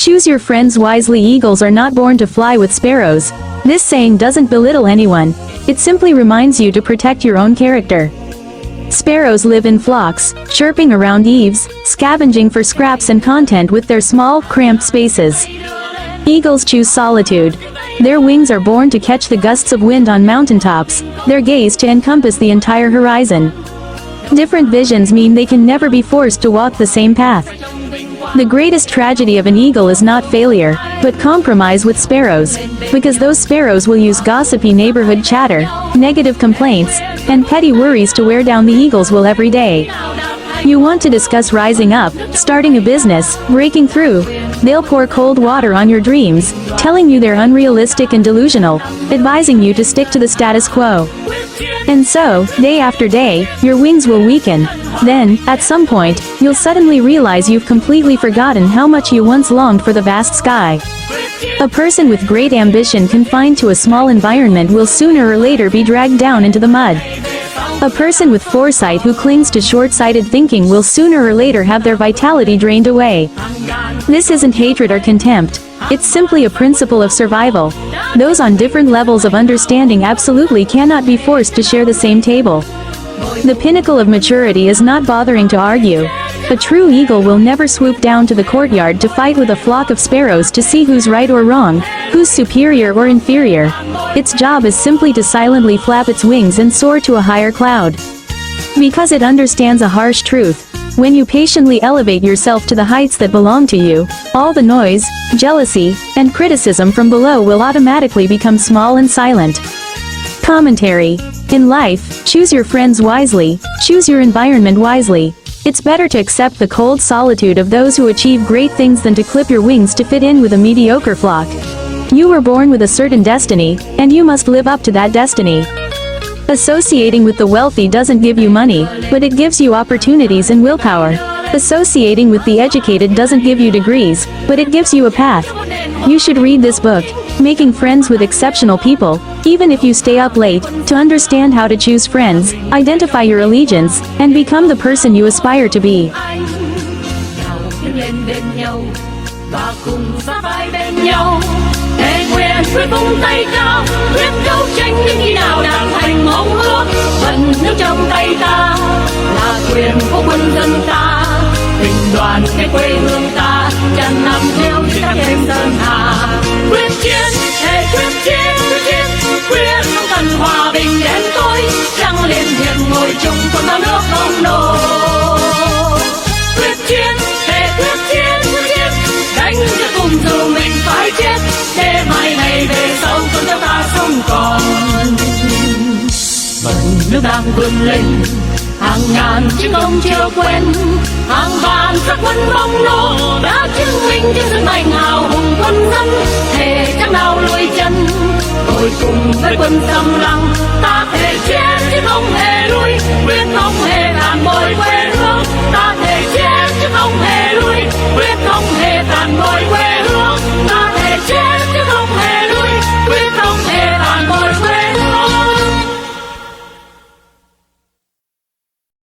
Choose your friends wisely. Eagles are not born to fly with sparrows. This saying doesn't belittle anyone. It simply reminds you to protect your own character. Sparrows live in flocks, chirping around eaves, scavenging for scraps and content with their small, cramped spaces. Eagles choose solitude. Their wings are born to catch the gusts of wind on mountaintops, their gaze to encompass the entire horizon. Different visions mean they can never be forced to walk the same path. The greatest tragedy of an eagle is not failure, but compromise with sparrows, because those sparrows will use gossipy neighborhood chatter, negative complaints, and petty worries to wear down the eagle's will every day. You want to discuss rising up, starting a business, breaking through. They'll pour cold water on your dreams, telling you they're unrealistic and delusional, advising you to stick to the status quo. And so, day after day, your wings will weaken. Then, at some point, you'll suddenly realize you've completely forgotten how much you once longed for the vast sky. A person with great ambition confined to a small environment will sooner or later be dragged down into the mud. A person with foresight who clings to short-sighted thinking will sooner or later have their vitality drained away. This isn't hatred or contempt. It's simply a principle of survival. Those on different levels of understanding absolutely cannot be forced to share the same table. The pinnacle of maturity is not bothering to argue. A true eagle will never swoop down to the courtyard to fight with a flock of sparrows to see who's right or wrong, who's superior or inferior. Its job is simply to silently flap its wings and soar to a higher cloud. Because it understands a harsh truth. When you patiently elevate yourself to the heights that belong to you, all the noise, jealousy, and criticism from below will automatically become small and silent. Commentary. In life, choose your friends wisely, choose your environment wisely. It's better to accept the cold solitude of those who achieve great things than to clip your wings to fit in with a mediocre flock. You were born with a certain destiny, and you must live up to that destiny. Associating with the wealthy doesn't give you money, but it gives you opportunities and willpower. Associating with the educated doesn't give you degrees, but it gives you a path. You should read this book, Making Friends with Exceptional People, even if you stay up late, to understand how to choose friends, identify your allegiance, and become the person you aspire to be. Thề nguyện quyết vung tay cao, quyết đấu tranh đến khi nào đạt thành mong ước. Vận nước trong tay ta là quyền của quân dân ta, tình đoàn cái quê hương ta tràn năm theo chiếc thêm sơn hà. Quyết chiến, thề quyết chiến, quyết không cần hòa bình đến tối, trăng lên hiền ngồi chung con bao nước không nổ. Quyết chiến, thề quyết chiến, đánh cho cùng dù mình phải chết, thế mai này về sau con theo ta sống còn. Vận nước đang vươn lên, hàng ngàn chiến công chưa quên, hàng vạn giặc quân bom nổ đã chứng minh cho sức mạnh hào hùng quân dân. Thề chắc nào lùi chân, tôi cùng với quân xâm lăng, ta thề chiến chứ không hề lui, quyết không hề phản bội quê hương. Ta thề chiến chứ không hề lui, quyết